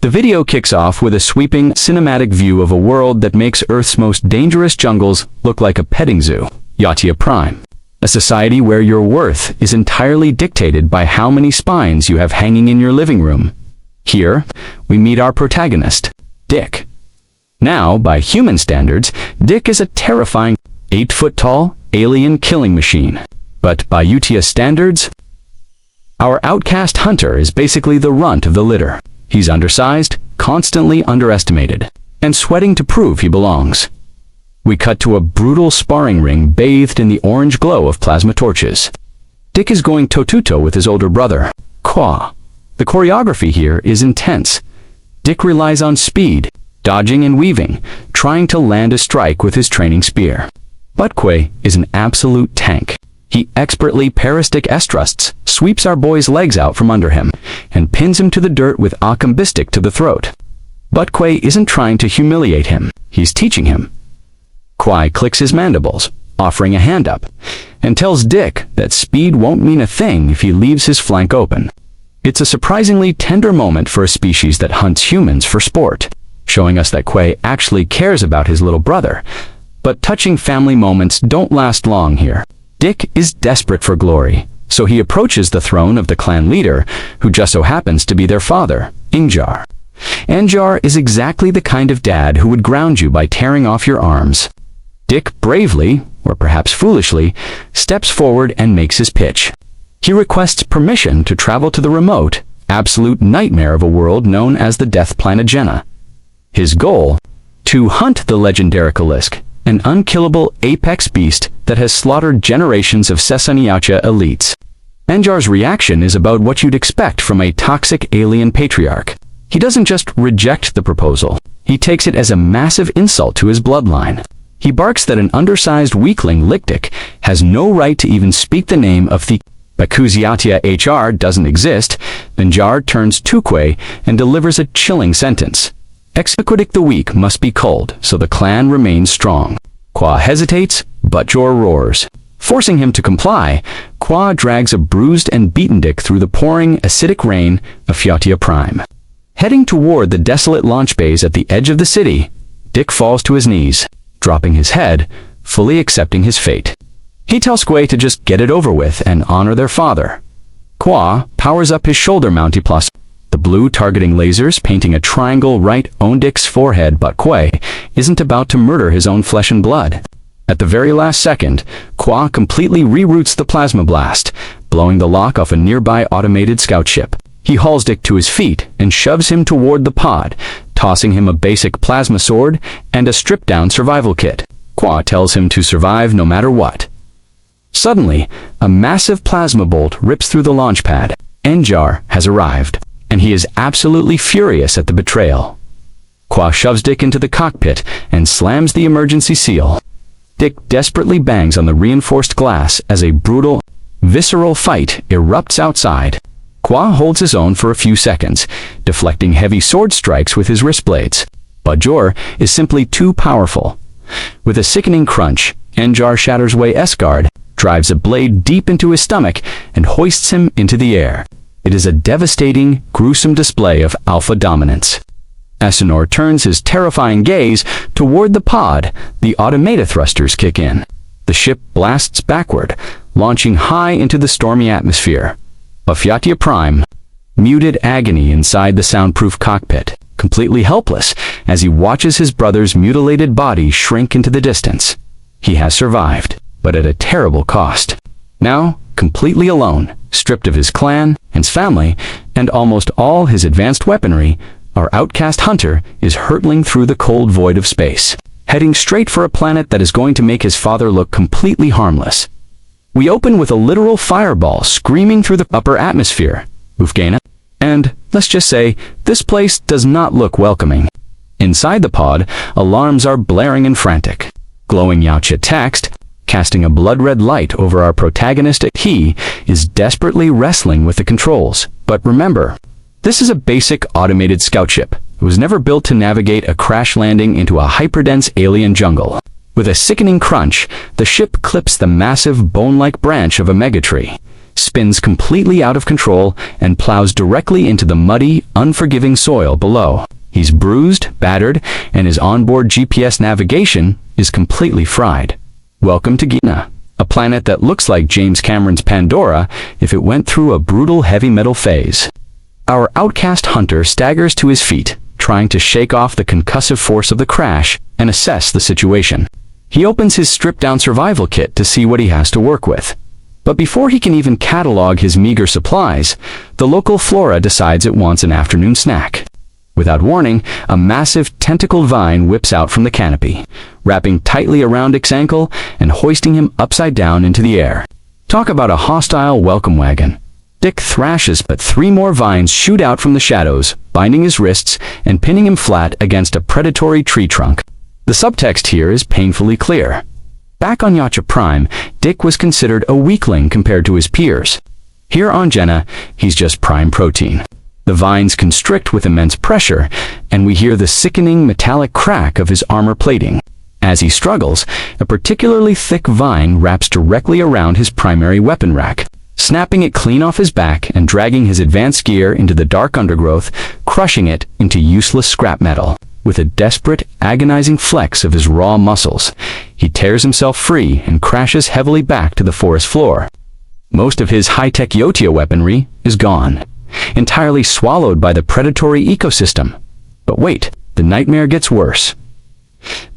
The video kicks off with a sweeping, cinematic view of a world that makes Earth's most dangerous jungles look like a petting zoo. Yautja Prime. A society where your worth is entirely dictated by how many spines you have hanging in your living room. Here, we meet our protagonist, Dick. Now, by human standards, Dick is a terrifying 8-foot-tall alien killing machine. But by Yautja standards, our outcast hunter is basically the runt of the litter. He's undersized, constantly underestimated, and sweating to prove he belongs. We cut to a brutal sparring ring bathed in the orange glow of plasma torches. Dick is going toe-to-toe with his older brother, Qua. The choreography here is intense. Dick relies on speed, dodging and weaving, trying to land a strike with his training spear. But Qua is an absolute tank. He expertly parastic S-thrusts, sweeps our boy's legs out from under him, and pins him to the dirt with akambistic to the throat. But Qua isn't trying to humiliate him, he's teaching him. Qua clicks his mandibles, offering a hand up, and tells Dick that speed won't mean a thing if he leaves his flank open. It's a surprisingly tender moment for a species that hunts humans for sport, showing us that Qua actually cares about his little brother. But touching family moments don't last long here. Dick is desperate for glory, so he approaches the throne of the clan leader, who just so happens to be their father, Ingjar. Ingjar is exactly the kind of dad who would ground you by tearing off your arms. Dick bravely, or perhaps foolishly, steps forward and makes his pitch. He requests permission to travel to the remote, absolute nightmare of a world known as the death planet Genna. His goal? To hunt the legendary Yautja, an unkillable apex beast that has slaughtered generations of Yautja elites. Ingjar's reaction is about what you'd expect from a toxic alien patriarch. He doesn't just reject the proposal, he takes it as a massive insult to his bloodline. He barks that an undersized weakling Lictic has no right to even speak the name of the because Yautja HR doesn't exist. Ingjar turns to Qua and delivers a chilling sentence. Executic the weak must be culled, so the clan remains strong. Qua hesitates, but Jor roars. Forcing him to comply, Qua drags a bruised and beaten Dick through the pouring, acidic rain of Yautja Prime. Heading toward the desolate launch bays at the edge of the city, Dick falls to his knees, dropping his head, fully accepting his fate. He tells Qua to just get it over with and honor their father. Qua powers up his shoulder mounty plus, the blue targeting lasers painting a triangle right on Dick's forehead, but Qua isn't about to murder his own flesh and blood. At the very last second, Qua completely reroutes the plasma blast, blowing the lock off a nearby automated scout ship. He hauls Dick to his feet and shoves him toward the pod, tossing him a basic plasma sword and a stripped-down survival kit. Qua tells him to survive no matter what. Suddenly, a massive plasma bolt rips through the launch pad. Ingjar has arrived, and he is absolutely furious at the betrayal. Qua shoves Dick into the cockpit and slams the emergency seal. Dick desperately bangs on the reinforced glass as a brutal, visceral fight erupts outside. Qua holds his own for a few seconds, deflecting heavy sword strikes with his wrist blades. But Jor is simply too powerful. With a sickening crunch, Ingjar shatters Wei S-guard, drives a blade deep into his stomach, and hoists him into the air. It is a devastating, gruesome display of alpha dominance. Asinor turns his terrifying gaze toward the pod. The automata thrusters kick in. The ship blasts backward, launching high into the stormy atmosphere. Of Yautja Prime, muted agony inside the soundproof cockpit, completely helpless as he watches his brother's mutilated body shrink into the distance. He has survived, but at a terrible cost. Now, completely alone, stripped of his clan, his family, and almost all his advanced weaponry, our outcast hunter is hurtling through the cold void of space, heading straight for a planet that is going to make his father look completely harmless. We open with a literal fireball screaming through the upper atmosphere, Genna, and, let's just say, this place does not look welcoming. Inside the pod, alarms are blaring and frantic. Glowing Yautja text, casting a blood-red light over our protagonist. He is desperately wrestling with the controls. But remember, this is a basic automated scout ship. It was never built to navigate a crash landing into a hyperdense alien jungle. With a sickening crunch, the ship clips the massive bone-like branch of a megatree, spins completely out of control and plows directly into the muddy, unforgiving soil below. He's bruised, battered, and his onboard GPS navigation is completely fried. Welcome to Genna, a planet that looks like James Cameron's Pandora if it went through a brutal heavy metal phase. Our outcast hunter staggers to his feet, trying to shake off the concussive force of the crash and assess the situation. He opens his stripped-down survival kit to see what he has to work with. But before he can even catalog his meager supplies, the local flora decides it wants an afternoon snack. Without warning, a massive tentacled vine whips out from the canopy, wrapping tightly around Dick's ankle and hoisting him upside down into the air. Talk about a hostile welcome wagon. Dick thrashes, but 3 more vines shoot out from the shadows, binding his wrists and pinning him flat against a predatory tree trunk. The subtext here is painfully clear. Back on Yautja Prime, Dick was considered a weakling compared to his peers. Here on Genna, he's just prime protein. The vines constrict with immense pressure, and we hear the sickening metallic crack of his armor plating. As he struggles, a particularly thick vine wraps directly around his primary weapon rack, snapping it clean off his back and dragging his advanced gear into the dark undergrowth, crushing it into useless scrap metal. With a desperate, agonizing flex of his raw muscles, he tears himself free and crashes heavily back to the forest floor. Most of his high-tech Yautja weaponry is gone, entirely swallowed by the predatory ecosystem. But wait, the nightmare gets worse.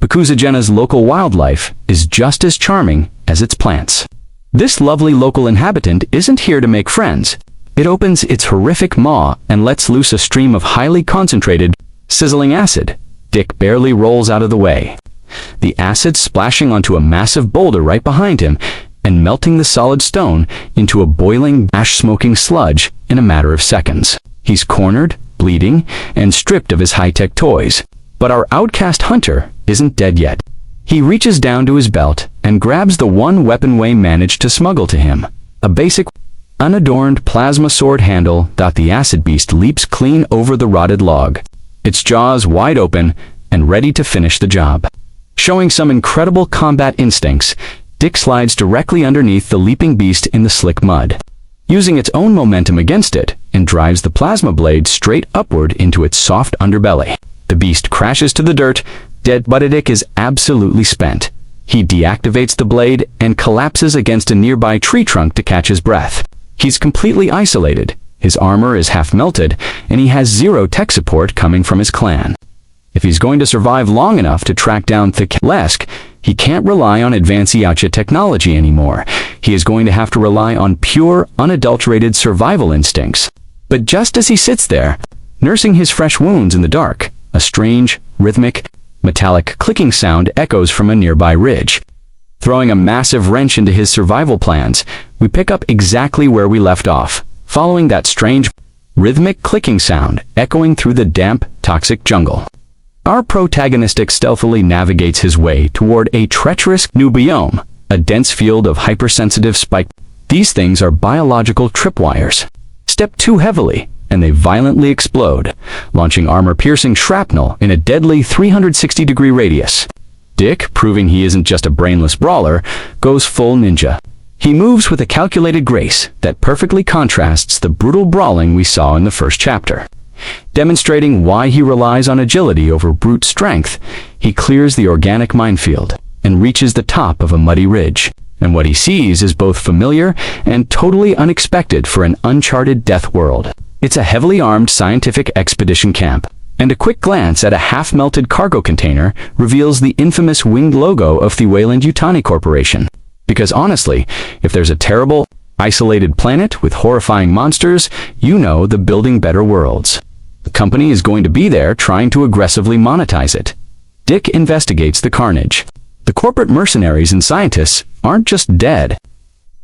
Genna's local wildlife is just as charming as its plants. This lovely local inhabitant isn't here to make friends. It opens its horrific maw and lets loose a stream of highly concentrated, sizzling acid. Dick barely rolls out of the way, the acid splashing onto a massive boulder right behind him and melting the solid stone into a boiling, ash-smoking sludge in a matter of seconds. He's cornered, bleeding, and stripped of his high-tech toys. But our outcast hunter isn't dead yet. He reaches down to his belt and grabs the one weapon Way managed to smuggle to him, a basic, unadorned plasma sword handle. The acid beast leaps clean over the rotted log, its jaws wide open and ready to finish the job. Showing some incredible combat instincts, Dick slides directly underneath the leaping beast in the slick mud, using its own momentum against it, and drives the plasma blade straight upward into its soft underbelly. The beast crashes to the dirt, dead, but Dick is absolutely spent. He deactivates the blade and collapses against a nearby tree trunk to catch his breath. He's completely isolated. His armor is half melted, and he has 0 tech support coming from his clan. If he's going to survive long enough to track down Lesk, he can't rely on advanced Yautja technology anymore. He is going to have to rely on pure, unadulterated survival instincts. But just as he sits there, nursing his fresh wounds in the dark, a strange, rhythmic, metallic clicking sound echoes from a nearby ridge. Throwing a massive wrench into his survival plans, we pick up exactly where we left off, following that strange, rhythmic clicking sound echoing through the damp, toxic jungle. Our protagonist stealthily navigates his way toward a treacherous new biome, a dense field of hypersensitive spike. These things are biological tripwires. Step too heavily, and they violently explode, launching armor-piercing shrapnel in a deadly 360-degree radius. Dick, proving he isn't just a brainless brawler, goes full ninja. He moves with a calculated grace that perfectly contrasts the brutal brawling we saw in the first chapter. Demonstrating why he relies on agility over brute strength, he clears the organic minefield and reaches the top of a muddy ridge. And what he sees is both familiar and totally unexpected for an uncharted death world. It's a heavily armed scientific expedition camp, and a quick glance at a half-melted cargo container reveals the infamous winged logo of the Weyland-Yutani Corporation. Because honestly, if there's a terrible, isolated planet with horrifying monsters, you know the building better worlds. The company is going to be there trying to aggressively monetize it. Dick investigates the carnage. The corporate mercenaries and scientists aren't just dead.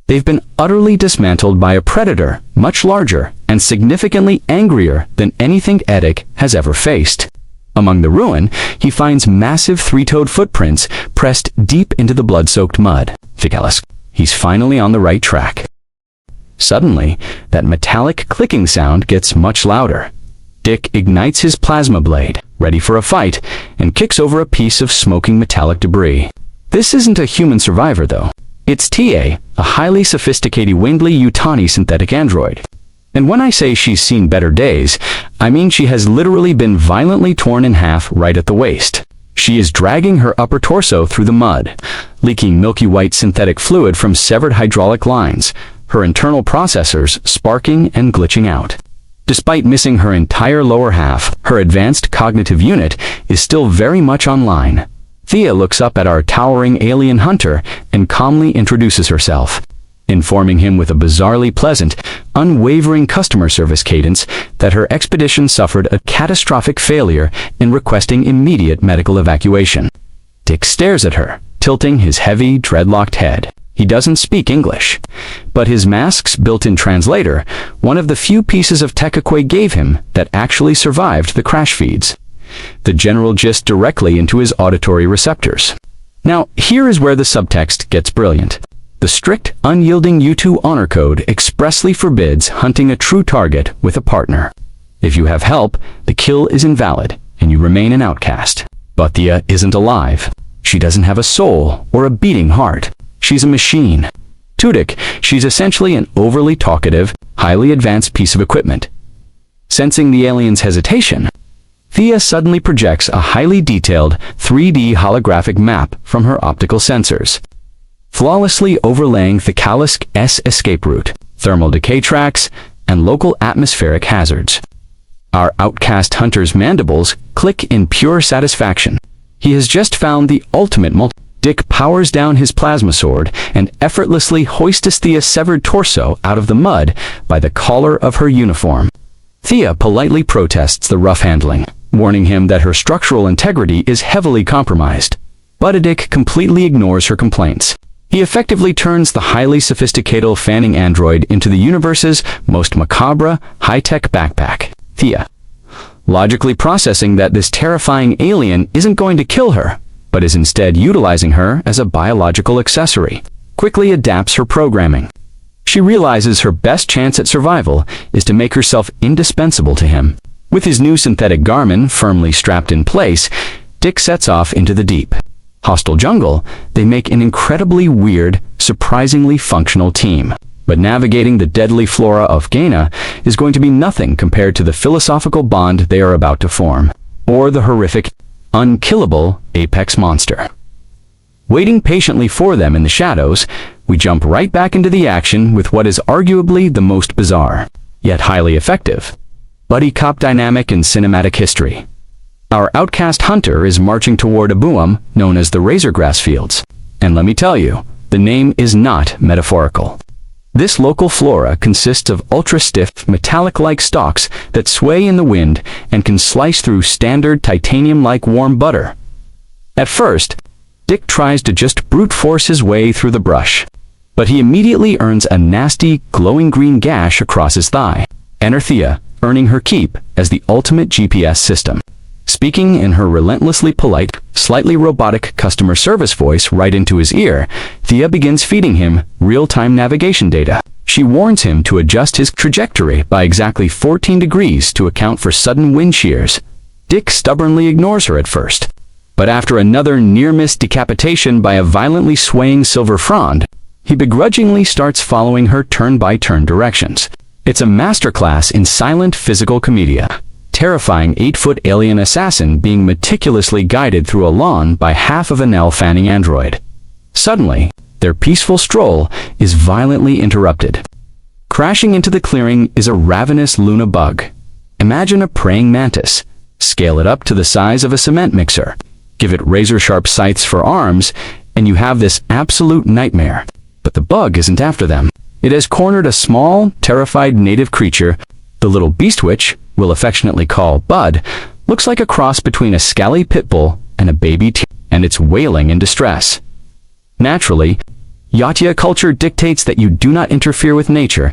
They've been utterly dismantled by a predator much larger and significantly angrier than anything Dick has ever faced. Among the ruin, he finds massive 3-toed footprints pressed deep into the blood-soaked mud. He's finally on the right track. Suddenly, that metallic clicking sound gets much louder. Dick ignites his plasma blade, ready for a fight, and kicks over a piece of smoking metallic debris. This isn't a human survivor, though. It's TA, a highly sophisticated Weyland-Yutani synthetic android. And when I say she's seen better days, I mean she has literally been violently torn in half right at the waist. She is dragging her upper torso through the mud, leaking milky white synthetic fluid from severed hydraulic lines, her internal processors sparking and glitching out. Despite missing her entire lower half, her advanced cognitive unit is still very much online. Thea looks up at our towering alien hunter and calmly introduces herself, informing him with a bizarrely pleasant, unwavering customer service cadence that her expedition suffered a catastrophic failure and requesting immediate medical evacuation. Dick stares at her, tilting his heavy, dreadlocked head. He doesn't speak English, but his mask's built-in translator, one of the few pieces of tech Aquay gave him that actually survived the crash feeds the general gist directly into his auditory receptors. Now, here is where the subtext gets brilliant. The strict, unyielding U2 honor code expressly forbids hunting a true target with a partner. If you have help, the kill is invalid, and you remain an outcast. But Thea isn't alive. She doesn't have a soul or a beating heart. She's a machine. To Dick, she's essentially an overly talkative, highly advanced piece of equipment. Sensing the alien's hesitation, Thea suddenly projects a highly detailed 3D holographic map from her optical sensors, flawlessly overlaying Thecalis's escape route, thermal decay tracks, and local atmospheric hazards. Our outcast hunter's mandibles click in pure satisfaction. He has just found the ultimate Dick powers down his plasma sword and effortlessly hoists Thea's severed torso out of the mud by the collar of her uniform. Thea politely protests the rough handling, warning him that her structural integrity is heavily compromised. But Dick completely ignores her complaints. He effectively turns the highly sophisticated Elle Fanning android into the universe's most macabre, high-tech backpack. Thea, logically processing that this terrifying alien isn't going to kill her, but is instead utilizing her as a biological accessory, quickly adapts her programming. She realizes her best chance at survival is to make herself indispensable to him. With his new synthetic Garmin firmly strapped in place, Dick sets off into the deep, hostile jungle. They make an incredibly weird, surprisingly functional team. But navigating the deadly flora of Genna is going to be nothing compared to the philosophical bond they are about to form, or the horrific, unkillable apex monster. Waiting patiently for them in the shadows, we jump right back into the action with what is arguably the most bizarre, yet highly effective, buddy cop dynamic in cinematic history. Our outcast hunter is marching toward a boom known as the Razorgrass Fields. And let me tell you, the name is not metaphorical. This local flora consists of ultra-stiff, metallic-like stalks that sway in the wind and can slice through standard titanium-like warm butter. At first, Dick tries to just brute force his way through the brush, but he immediately earns a nasty, glowing green gash across his thigh. Enter Thea, earning her keep as the ultimate GPS system. Speaking in her relentlessly polite, slightly robotic customer service voice right into his ear, Thea begins feeding him real-time navigation data. She warns him to adjust his trajectory by exactly 14 degrees to account for sudden wind shears. Dick stubbornly ignores her at first, but after another near-miss decapitation by a violently swaying silver frond, he begrudgingly starts following her turn-by-turn directions. It's a masterclass in silent physical commedia. Terrifying 8-foot alien assassin being meticulously guided through a lawn by half of an Elle Fanning android. Suddenly, their peaceful stroll is violently interrupted. Crashing into the clearing is a ravenous Luna bug. Imagine a praying mantis. Scale it up to the size of a cement mixer. Give it razor-sharp scythes for arms, and you have this absolute nightmare. But the bug isn't after them. It has cornered a small, terrified native creature. The little beast, which we'll affectionately call Bud, looks like a cross between a scally pit bull and a baby and it's wailing in distress. Naturally, Yautja culture dictates that you do not interfere with nature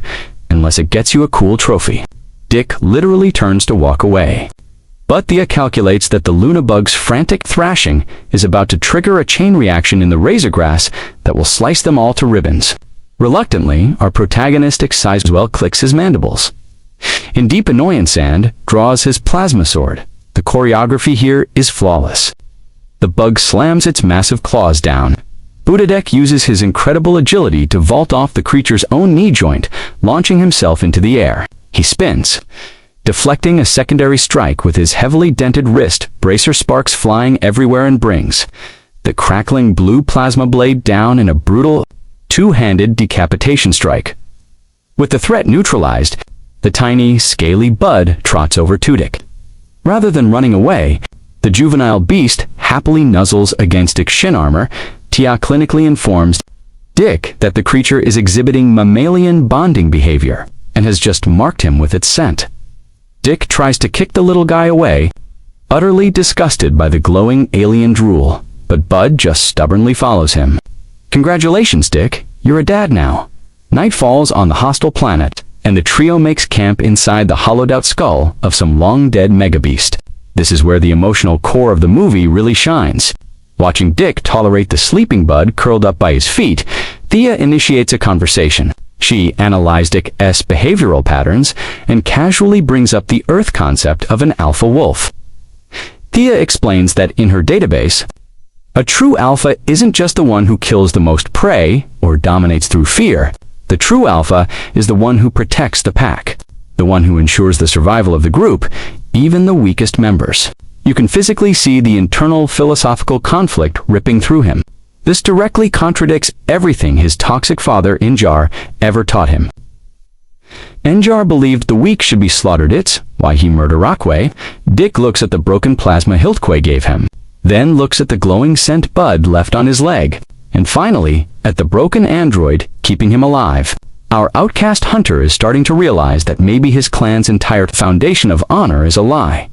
unless it gets you a cool trophy. Dick literally turns to walk away. But Thea calculates that the Luna bug's frantic thrashing is about to trigger a chain reaction in the razorgrass that will slice them all to ribbons. Reluctantly, our protagonist exiled clicks his mandibles. In deep annoyance and draws his plasma sword. The choreography here is flawless. The bug slams its massive claws down, Budadek uses his incredible agility to vault off the creature's own knee joint, launching himself into the air. He spins, deflecting a secondary strike with his heavily dented wrist, bracer sparks flying everywhere and brings the crackling blue plasma blade down in a brutal, two-handed decapitation strike. With the threat neutralized, the tiny, scaly bud trots over to Dick. Rather than running away, the juvenile beast happily nuzzles against Dick's shin armor. Tia clinically informs Dick that the creature is exhibiting mammalian bonding behavior and has just marked him with its scent. Dick tries to kick the little guy away, utterly disgusted by the glowing alien drool, but Bud just stubbornly follows him. Congratulations, Dick, you're a dad now. Night falls on the hostile planet, and the trio makes camp inside the hollowed-out skull of some long-dead megabeast. This is where the emotional core of the movie really shines. Watching Dick tolerate the sleeping Bud curled up by his feet, Thea initiates a conversation. She analyzes Dick's behavioral patterns and casually brings up the Earth concept of an alpha wolf. Thea explains that in her database, a true alpha isn't just the one who kills the most prey or dominates through fear. The true alpha is the one who protects the pack, the one who ensures the survival of the group, even the weakest members. You can physically see the internal philosophical conflict ripping through him. This directly contradicts everything his toxic father, Injar, ever taught him. Injar believed the weak should be slaughtered. It's why he murdered Rockway. Dick looks at the broken plasma Hiltquay gave him, then looks at the glowing scent Bud left on his leg, and finally at the broken android keeping him alive. Our outcast hunter is starting to realize that maybe his clan's entire foundation of honor is a lie.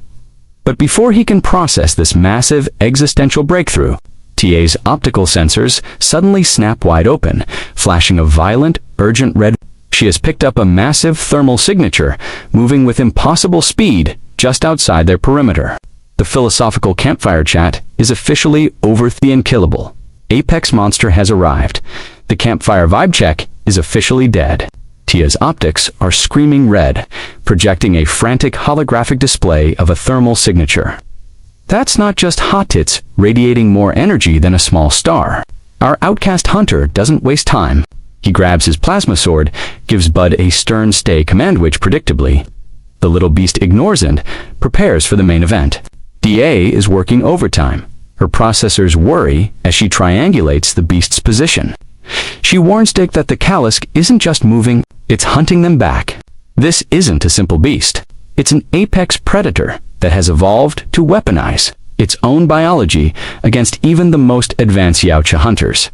But before he can process this massive existential breakthrough, TA's optical sensors suddenly snap wide open, flashing a violent, urgent red. She has picked up a massive thermal signature, moving with impossible speed just outside their perimeter. The philosophical campfire chat is officially over. The Unkillable apex monster has arrived. The campfire vibe check is officially dead. Tia's optics are screaming red, projecting a frantic holographic display of a thermal signature. That's not just hot tits radiating more energy than a small star. Our outcast hunter doesn't waste time. He grabs his plasma sword, gives Bud a stern stay command which predictably, the little beast ignores and prepares for the main event. DA is working overtime. Her processors worry as she triangulates the beast's position. She warns Dick that the Callisk isn't just moving, it's hunting them back. This isn't a simple beast. It's an apex predator that has evolved to weaponize its own biology against even the most advanced Yautja hunters.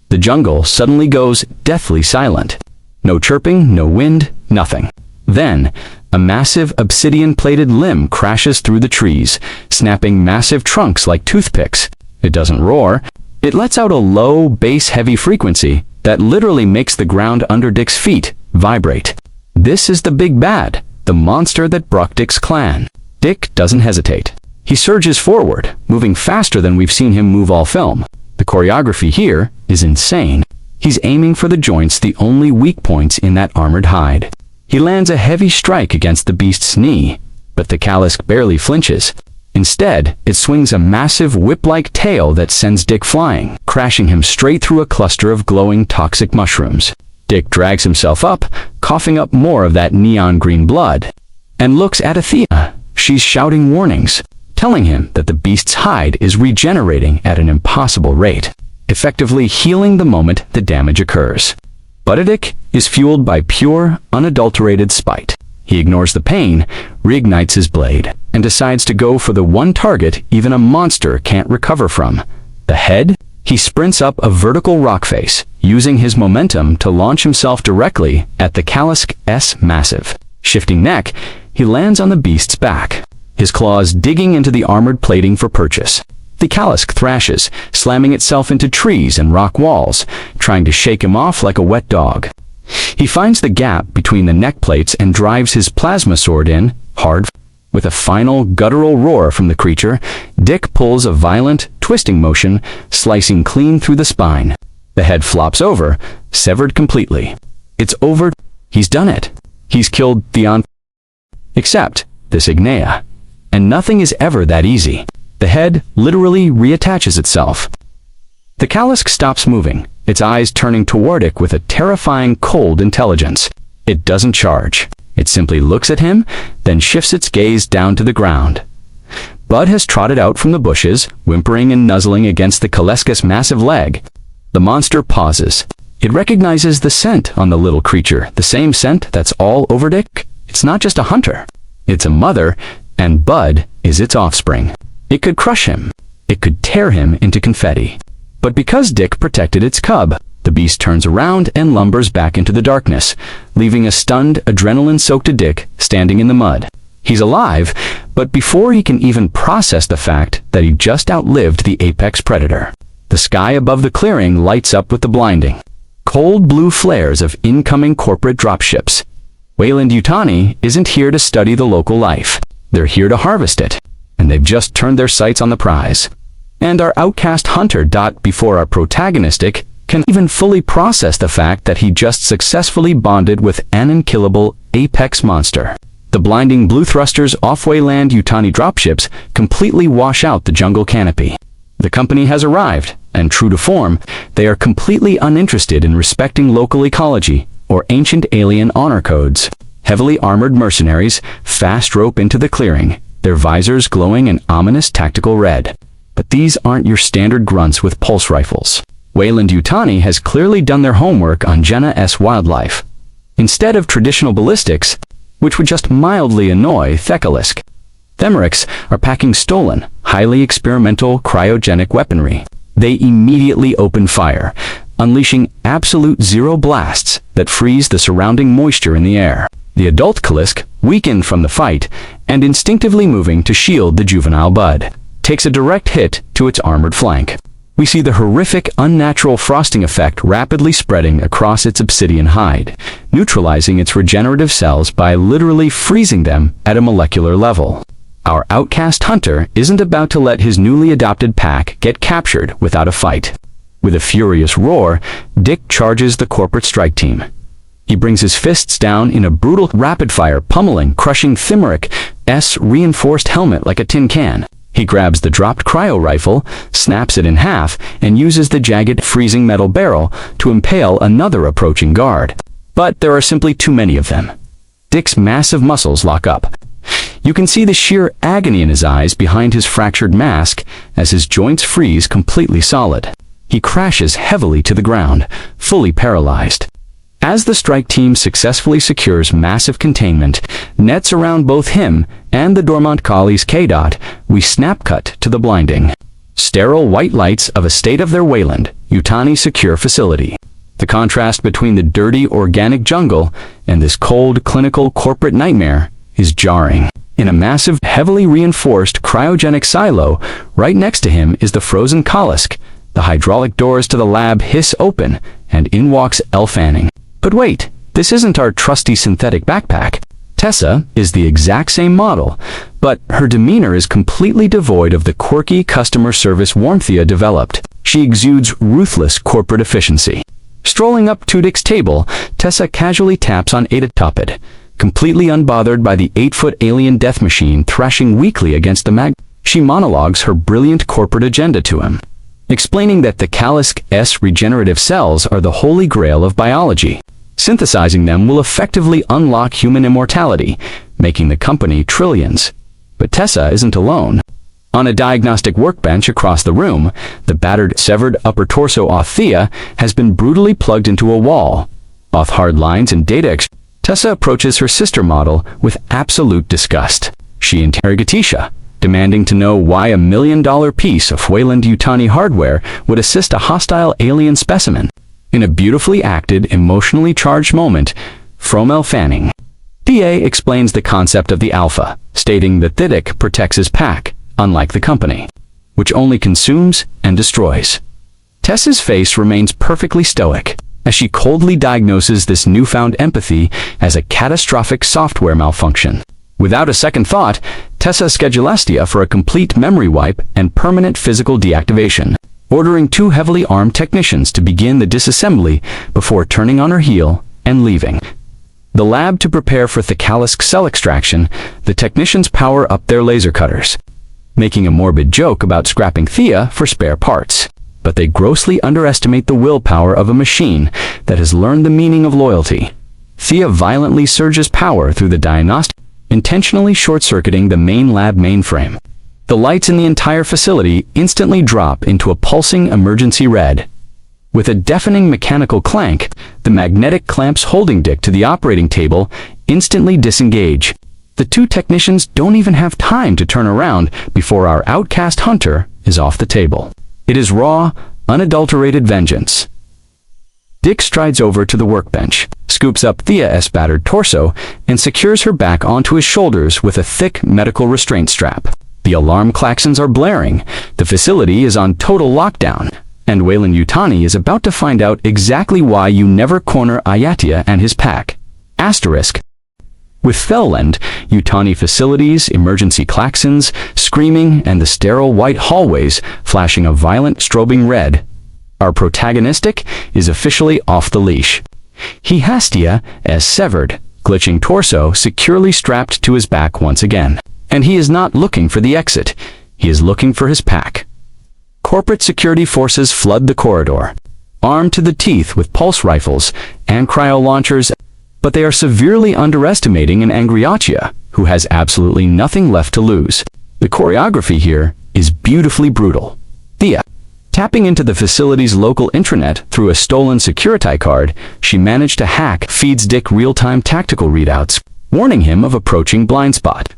The jungle suddenly goes deathly silent. No chirping, no wind, nothing. Then, a massive obsidian-plated limb crashes through the trees, snapping massive trunks like toothpicks. It doesn't roar. It lets out a low, bass-heavy frequency that literally makes the ground under Dick's feet vibrate. This is the big bad, the monster that broke Dick's clan. Dick doesn't hesitate. He surges forward, moving faster than we've seen him move all film. The choreography here is insane. He's aiming for the joints, the only weak points in that armored hide. He lands a heavy strike against the beast's knee, but the Callisk barely flinches. Instead, it swings a massive whip-like tail that sends Dick flying, crashing him straight through a cluster of glowing toxic mushrooms. Dick drags himself up, coughing up more of that neon green blood, and looks at Athea. She's shouting warnings, telling him that the beast's hide is regenerating at an impossible rate, effectively healing the moment the damage occurs. Budadek is fueled by pure, unadulterated spite. He ignores the pain, reignites his blade, and decides to go for the one target even a monster can't recover from. The head? He sprints up a vertical rock face, using his momentum to launch himself directly at the Callisk's massive, shifting neck. He lands on the beast's back, his claws digging into the armored plating for purchase. The Callisk thrashes, slamming itself into trees and rock walls, trying to shake him off like a wet dog. He finds the gap between the neck plates and drives his plasma sword in, hard. With a final guttural roar from the creature, Dick pulls a violent, twisting motion, slicing clean through the spine. The head flops over, severed completely. It's over. He's done it. He's killed the Except this Ignea. And nothing is ever that easy. The head literally reattaches itself. The Kalisk stops moving, its eyes turning toward Dick with a terrifying cold intelligence. It doesn't charge. It simply looks at him, then shifts its gaze down to the ground. Bud has trotted out from the bushes, whimpering and nuzzling against the Kalisk's massive leg. The monster pauses. It recognizes the scent on the little creature, the same scent that's all over Dick. It's not just a hunter. It's a mother, and Bud is its offspring. It could crush him. It could tear him into confetti. But because Dick protected its cub, the beast turns around and lumbers back into the darkness, leaving a stunned, adrenaline-soaked Dick standing in the mud. He's alive, but before he can even process the fact that he just outlived the apex predator. The sky above the clearing lights up with the blinding, cold blue flares of incoming corporate dropships. Weyland-Yutani isn't here to study the local life. They're here to harvest it, and they've just turned their sights on the prize. And our outcast hunter before our protagonistic can even fully process the fact that he just successfully bonded with an unkillable apex monster. The blinding blue thrusters off Weyland-Yutani dropships completely wash out the jungle canopy. The company has arrived, and true to form, they are completely uninterested in respecting local ecology or ancient alien honor codes. Heavily armored mercenaries fast rope into the clearing, their visors glowing an ominous tactical red. But these aren't your standard grunts with pulse rifles. Weyland-Yutani has clearly done their homework on Genna's wildlife. Instead of traditional ballistics, which would just mildly annoy Thekalisk, Themerics are packing stolen, highly experimental cryogenic weaponry. They immediately open fire, unleashing absolute zero blasts that freeze the surrounding moisture in the air. The adult Kalisk, weakened from the fight, and instinctively moving to shield the juvenile Bud, takes a direct hit to its armored flank. We see the horrific, unnatural frosting effect rapidly spreading across its obsidian hide, neutralizing its regenerative cells by literally freezing them at a molecular level. Our outcast hunter isn't about to let his newly adopted pack get captured without a fight. With a furious roar, Dick charges the corporate strike team. He brings his fists down in a brutal rapid-fire pummeling, crushing Themeric's reinforced helmet like a tin can. He grabs the dropped cryo rifle, snaps it in half, and uses the jagged, freezing metal barrel to impale another approaching guard. But there are simply too many of them. Dick's massive muscles lock up. You can see the sheer agony in his eyes behind his fractured mask as his joints freeze completely solid. He crashes heavily to the ground, fully paralyzed. As the strike team successfully secures massive containment, nets around both him and the dormant collie's K-Dot, we snap cut to the blinding, sterile white lights of a state-of-their-Weyland-Yutani secure facility. The contrast between the dirty, organic jungle and this cold, clinical corporate nightmare is jarring. In a massive, heavily reinforced cryogenic silo, right next to him is the frozen Kalisk. The hydraulic doors to the lab hiss open, and in walks Elle Fanning. But wait, this isn't our trusty synthetic backpack. Tessa is the exact same model, but her demeanor is completely devoid of the quirky customer service warmth developed. She exudes ruthless corporate efficiency. Strolling up to Dick's table, Tessa casually taps on Ada Topid, completely unbothered by the 8-foot alien death machine thrashing weakly against the mag. She monologues her brilliant corporate agenda to him, explaining that the Kalisk's regenerative cells are the holy grail of biology. Synthesizing them will effectively unlock human immortality, making the company trillions. But Tessa isn't alone. On a diagnostic workbench across the room, the battered, severed upper torso of Thea has been brutally plugged into a wall. Off hard lines and data Tessa approaches her sister model with absolute disgust. She interrogates Tisha, demanding to know why $1 million piece of Weyland-Yutani hardware would assist a hostile alien specimen. In a beautifully acted, emotionally charged moment from Elle Fanning, Thea explains the concept of the Alpha, stating that Dick protects his pack, unlike the company, which only consumes and destroys. Tessa's face remains perfectly stoic, as she coldly diagnoses this newfound empathy as a catastrophic software malfunction. Without a second thought, Tessa schedules Estia for a complete memory wipe and permanent physical deactivation, ordering 2 heavily armed technicians to begin the disassembly before turning on her heel and leaving the lab to prepare for Thekalisk cell extraction. The technicians power up their laser cutters, making a morbid joke about scrapping Thea for spare parts. but they grossly underestimate the willpower of a machine that has learned the meaning of loyalty. Thea violently surges power through the diagnostic, intentionally short-circuiting the main lab mainframe. The lights in the entire facility instantly drop into a pulsing emergency red. With a deafening mechanical clank, the magnetic clamps holding Dick to the operating table instantly disengage. The two technicians don't even have time to turn around before our outcast hunter is off the table. It is raw, unadulterated vengeance. Dick strides over to the workbench, scoops up Thea's battered torso, and secures her back onto his shoulders with a thick medical restraint strap. The alarm klaxons are blaring. The facility is on total lockdown, and Weyland-Yutani is about to find out exactly why you never corner Yautja and his pack. Asterisk. With Weyland-Yutani facilities, emergency klaxons, screaming, and the sterile white hallways flashing a violent strobing red, our protagonistic is officially off the leash. He has Thea's severed, glitching torso securely strapped to his back once again. And he is not looking for the exit. He is looking for his pack. Corporate security forces flood the corridor, armed to the teeth with pulse rifles and cryo-launchers, but they are severely underestimating an angry Yautja, who has absolutely nothing left to lose. The choreography here is beautifully brutal. Thea, tapping into the facility's local intranet through a stolen Security card, she managed to hack feeds Dick real-time tactical readouts, warning him of approaching blind spot.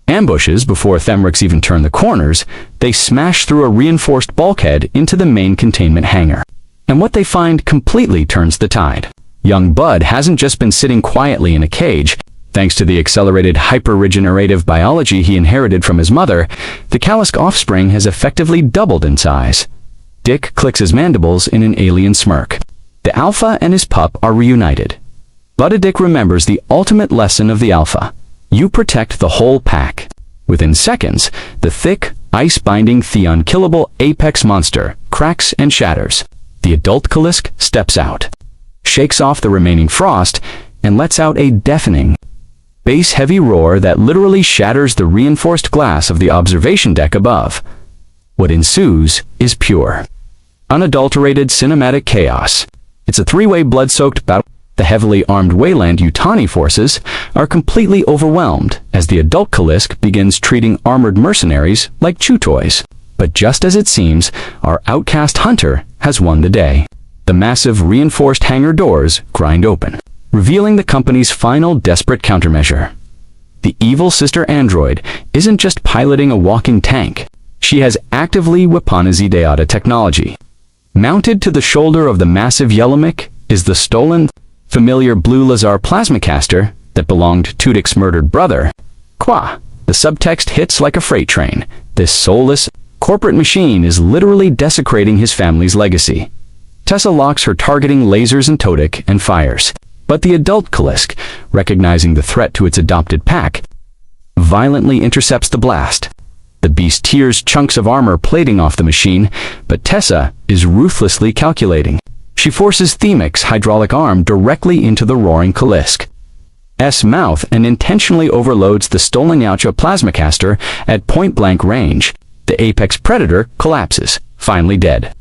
Ambushes before Themrix even turn the corners, they smash through a reinforced bulkhead into the main containment hangar. And what they find completely turns the tide. Young Bud hasn't just been sitting quietly in a cage. Thanks to the accelerated hyper-regenerative biology he inherited from his mother, the Kalisk offspring has effectively doubled in size. Dick clicks his mandibles in an alien smirk. The Alpha and his pup are reunited. But Dick remembers the ultimate lesson of the Alpha. You protect the whole pack. Within seconds, the thick, ice-binding the Unkillable apex monster cracks and shatters. The adult Kalisk steps out, shakes off the remaining frost, and lets out a deafening, bass-heavy roar that literally shatters the reinforced glass of the observation deck above. What ensues is pure, unadulterated cinematic chaos. It's a three-way blood-soaked battle. The heavily armed Weyland-Yutani forces are completely overwhelmed as the adult Kalisk begins treating armored mercenaries like chew toys. But just as it seems, our outcast hunter has won the day. The massive reinforced hangar doors grind open, revealing the company's final desperate countermeasure. The evil sister android isn't just piloting a walking tank. She has actively weaponized Yautja technology. Mounted to the shoulder of the massive Yellowmick is the stolen, familiar blue Lazar plasmacaster that belonged to Dick's murdered brother. Qua. The subtext hits like a freight train. This soulless, corporate machine is literally desecrating his family's legacy. Tessa locks her targeting lasers and Todic and fires. But the adult Kalisk, recognizing the threat to its adopted pack, violently intercepts the blast. The beast tears chunks of armor plating off the machine, but Tessa is ruthlessly calculating. She forces Themic's hydraulic arm directly into the roaring Kalisk's mouth and intentionally overloads the stolen Yautja plasmacaster at point-blank range. The apex predator collapses, finally dead.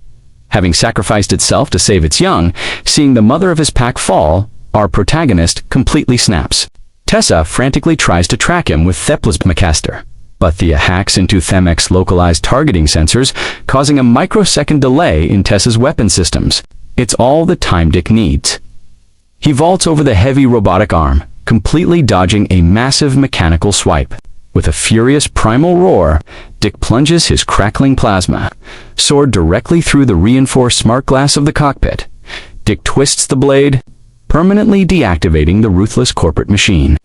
Having sacrificed itself to save its young, seeing the mother of his pack fall, our protagonist completely snaps. Tessa frantically tries to track him with the plasmacaster, but Thea hacks into Themic's localized targeting sensors, causing a microsecond delay in Tessa's weapon systems. It's all the time Dick needs. He vaults over the heavy robotic arm, completely dodging a massive mechanical swipe. With a furious primal roar, Dick plunges his crackling plasma sword directly through the reinforced smart glass of the cockpit. Dick twists the blade, permanently deactivating the ruthless corporate machine.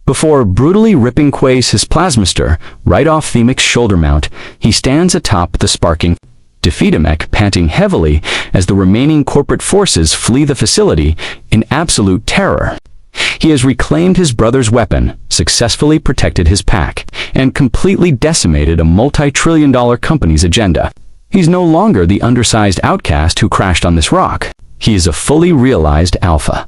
Before brutally ripping his plasmaster right off Themic's shoulder mount, he stands atop the sparking Defeatamech, panting heavily as the remaining corporate forces flee the facility in absolute terror. He has reclaimed his brother's weapon, successfully protected his pack, and completely decimated a multi-trillion-dollar company's agenda. He's no longer the undersized outcast who crashed on this rock. He is a fully realized alpha.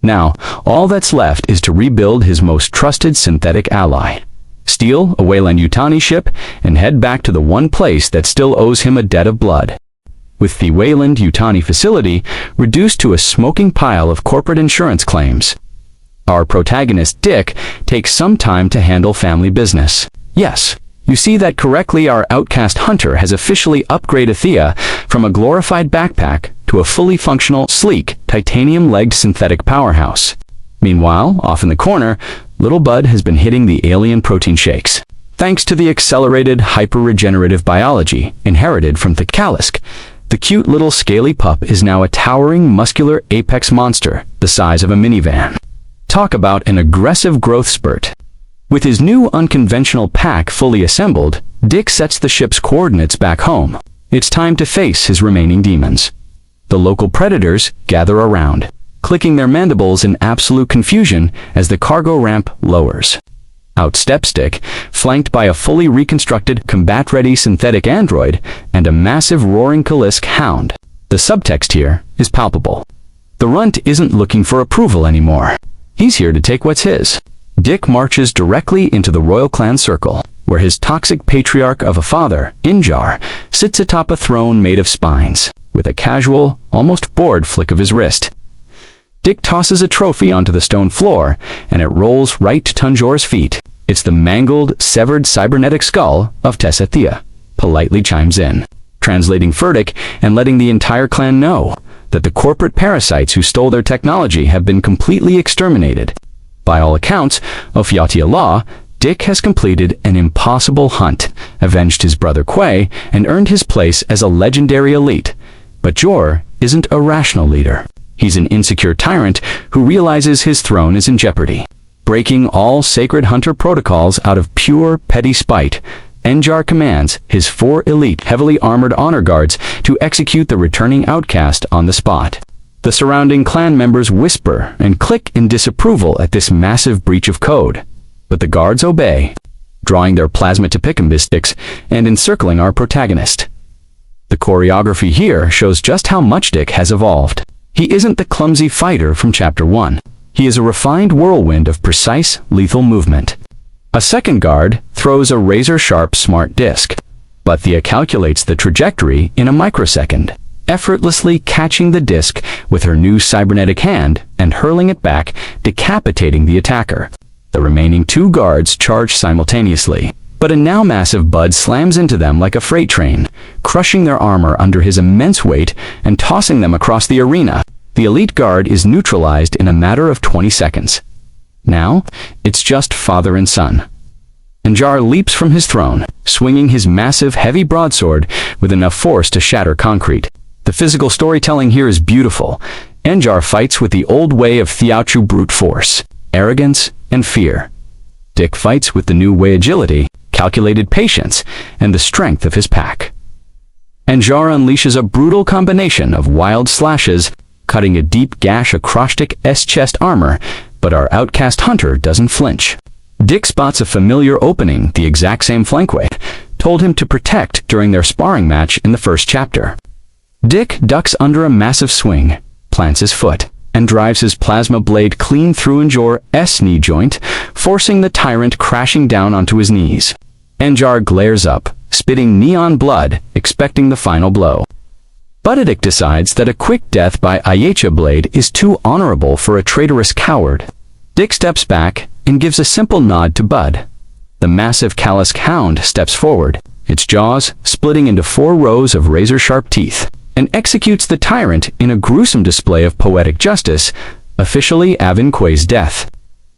Now, all that's left is to rebuild his most trusted synthetic ally, steal a Weyland-Yutani ship, and head back to the one place that still owes him a debt of blood. with the Weyland-Yutani facility reduced to a smoking pile of corporate insurance claims. Our protagonist, Dick, takes some time to handle family business. Yes, you see that correctly, our outcast hunter has officially upgraded Thea from a glorified backpack to a fully functional, sleek, titanium-legged synthetic powerhouse. Meanwhile, off in the corner, little Bud has been hitting the alien protein shakes. Thanks to the accelerated hyper-regenerative biology inherited from the Kalisk, the cute little scaly pup is now a towering, muscular apex monster the size of a minivan. Talk about an aggressive growth spurt. With his new unconventional pack fully assembled, Dick sets the ship's coordinates back home. It's time to face his remaining demons. The local predators gather around, clicking their mandibles in absolute confusion as the cargo ramp lowers. Out steps Dick, flanked by a fully reconstructed, combat-ready synthetic android and a massive roaring Kalisk hound. The subtext here is palpable. The runt isn't looking for approval anymore. He's here to take what's his. Dick marches directly into the royal clan circle, where his toxic patriarch of a father, Injar, sits atop a throne made of spines, with a casual, almost bored flick of his wrist. Dick tosses a trophy onto the stone floor, and it rolls right to Tunjor's feet. It's the mangled, severed cybernetic skull of Thea. Politely chimes in, translating Furtick and letting the entire clan know that the corporate parasites who stole their technology have been completely exterminated. By all accounts of Yautja law, Dick has completed an impossible hunt, avenged his brother Quay, and earned his place as a legendary elite. But Jor isn't a rational leader. He's an insecure tyrant who realizes his throne is in jeopardy. Breaking all sacred hunter protocols out of pure, petty spite, Enjar commands his 4 elite, heavily armored honor guards to execute the returning outcast on the spot. The surrounding clan members whisper and click in disapproval at this massive breach of code, but the guards obey, drawing their plasma Topicambus sticks and encircling our protagonist. The choreography here shows just how much Dick has evolved. He isn't the clumsy fighter from Chapter 1. He is a refined whirlwind of precise, lethal movement. A second guard throws a razor-sharp smart disc, but Thea calculates the trajectory in a microsecond, effortlessly catching the disc with her new cybernetic hand and hurling it back, decapitating the attacker. The remaining 2 guards charge simultaneously, but a now massive Bud slams into them like a freight train, crushing their armor under his immense weight and tossing them across the arena. The elite guard is neutralized in a matter of 20 seconds. Now, it's just father and son. Enjar leaps from his throne, swinging his massive, heavy broadsword with enough force to shatter concrete. The physical storytelling here is beautiful. Enjar fights with the old way of Theachu brute force, arrogance, and fear. Dick fights with the new way agility, calculated patience, and the strength of his pack. Enjar unleashes a brutal combination of wild slashes, cutting a deep gash across Dick's chest armor, but our outcast hunter doesn't flinch. Dick spots a familiar opening the exact same flankway told him to protect during their sparring match in the first chapter. Dick ducks under a massive swing, plants his foot, and drives his plasma blade clean through Enjar's knee joint, forcing the tyrant crashing down onto his knees. Enjar glares up, spitting neon blood, expecting the final blow. But Dick decides that a quick death by Yautja blade is too honorable for a traitorous coward. Dick steps back and gives a simple nod to Bud. The massive Kalisk hound steps forward, its jaws splitting into 4 rows of razor-sharp teeth, and executes the tyrant in a gruesome display of poetic justice, officially Avin Quay's death.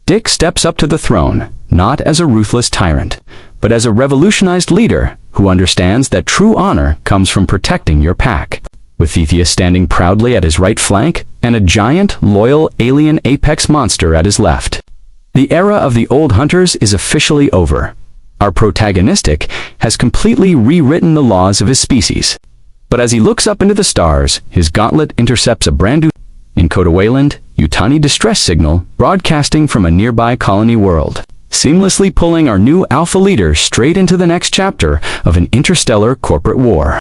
Dick steps up to the throne, not as a ruthless tyrant, but as a revolutionized leader who understands that true honor comes from protecting your pack. With Thea standing proudly at his right flank and a giant, loyal alien apex monster at his left. The era of the old hunters is officially over. Our protagonistic has completely rewritten the laws of his species. But as he looks up into the stars, his gauntlet intercepts a brand new Weyland-Yutani distress signal broadcasting from a nearby colony world, seamlessly pulling our new alpha leader straight into the next chapter of an interstellar corporate war.